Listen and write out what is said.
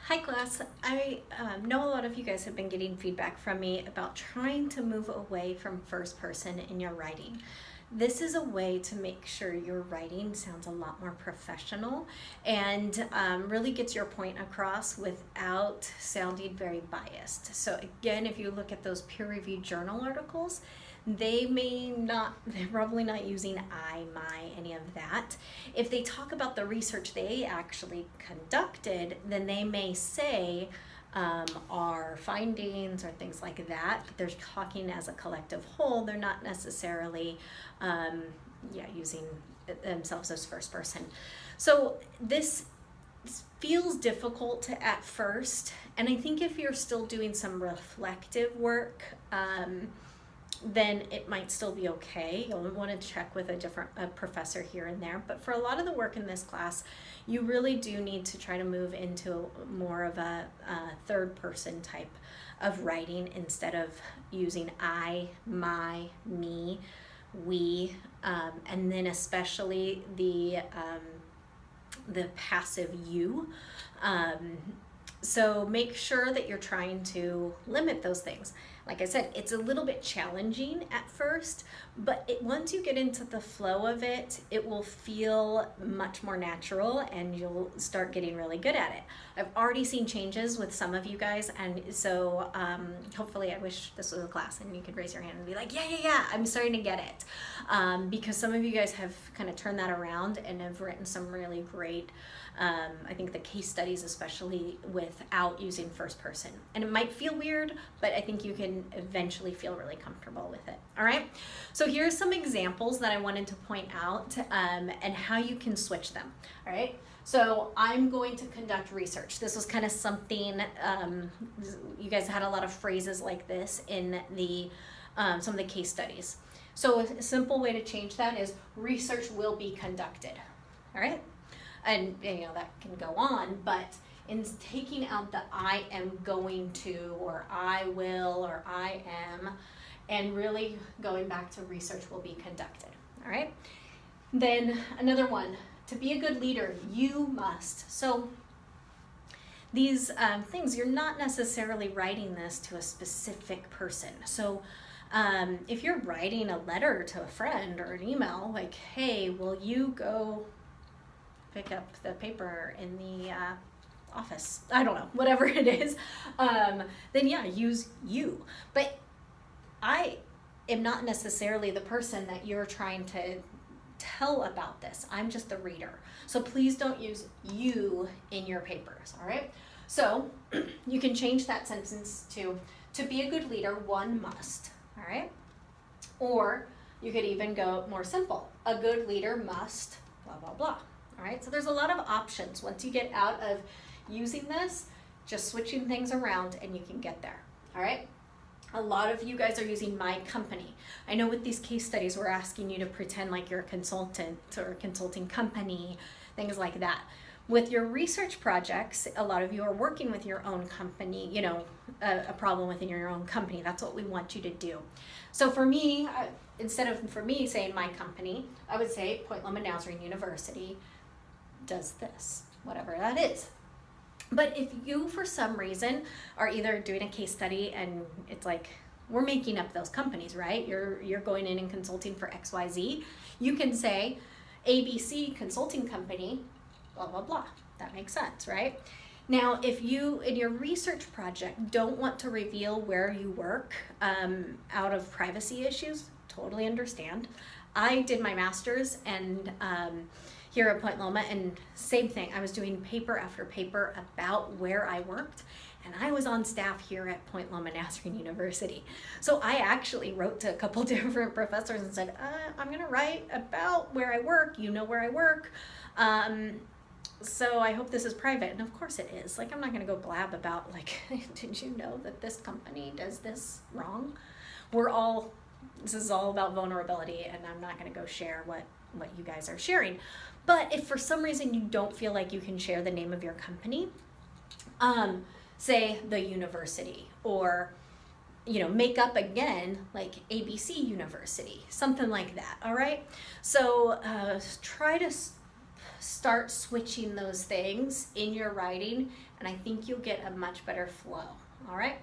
Hi class, I know a lot of you guys have been getting feedback from me about trying to move away from first person in your writing. This is a way to make sure your writing sounds a lot more professional and really gets your point across without sounding very biased. So again, if you look at those peer-reviewed journal articles, they're probably not using I, my, any of that. If they talk about the research they actually conducted, then they may say our findings or things like that, but they're talking as a collective whole. They're not necessarily using themselves as first person. So this feels difficult at first, and I think if you're still doing some reflective work, then it might still be okay. You'll want to check with a professor here and there. But for a lot of the work in this class, you really do need to try to move into more of a third person type of writing instead of using I, my, me, we, and then especially the passive you. So make sure that you're trying to limit those things. Like I said, it's a little bit challenging at first, but once you get into the flow of it, it will feel much more natural and you'll start getting really good at it. I've already seen changes with some of you guys, and so hopefully I wish this was a class and you could raise your hand and be like, yeah, I'm starting to get it. Because some of you guys have kind of turned that around and have written some really great, I think the case studies especially without using first person. And it might feel weird, but I think you can eventually feel really comfortable with it. All right, so here's some examples that I wanted to point out and how you can switch them. All right, so I'm going to conduct research. This was kind of something, you guys had a lot of phrases like this in the some of the case studies. So a simple way to change that is research will be conducted. All right, and that can go on, but in taking out the I am going to, or I will, or I am, and really going back to research will be conducted. All right, then another one, to be a good leader, you must. So these things, you're not necessarily writing this to a specific person. So if you're writing a letter to a friend or an email, like, hey, will you go pick up the paper in the office, I don't know, whatever it is, then yeah, use you. But I am not necessarily the person that you're trying to tell about this. I'm just the reader. So please don't use you in your papers, all right? So you can change that sentence to be a good leader, one must, all right? Or you could even go more simple. A good leader must blah, blah, blah. All right, so there's a lot of options. Once you get out of using this, just switching things around and you can get there. All right, a lot of you guys are using my company. I know with these case studies, we're asking you to pretend like you're a consultant or a consulting company, things like that. With your research projects, a lot of you are working with your own company, a problem within your own company. That's what we want you to do. So for me, instead of saying my company, I would say Point Loma Nazarene University does this, whatever that is. But if you, for some reason, are either doing a case study and it's like, we're making up those companies, right? You're going in and consulting for XYZ. You can say ABC Consulting Company, blah, blah, blah. That makes sense, right? Now, if you, in your research project, don't want to reveal where you work out of privacy issues, totally understand. I did my master's and here at Point Loma, and same thing. I was doing paper after paper about where I worked, and I was on staff here at Point Loma Nazarene University. So I actually wrote to a couple different professors and said, I'm gonna write about where I work, where I work. So I hope this is private, and of course it is. Like, I'm not gonna go blab about, like, did you know that this company does this wrong? This is all about vulnerability, and I'm not gonna go share what you guys are sharing. But if for some reason you don't feel like you can share the name of your company, say the university, or make up again like ABC University, something like that. All right, so try to start switching those things in your writing, and I think you'll get a much better flow. All right.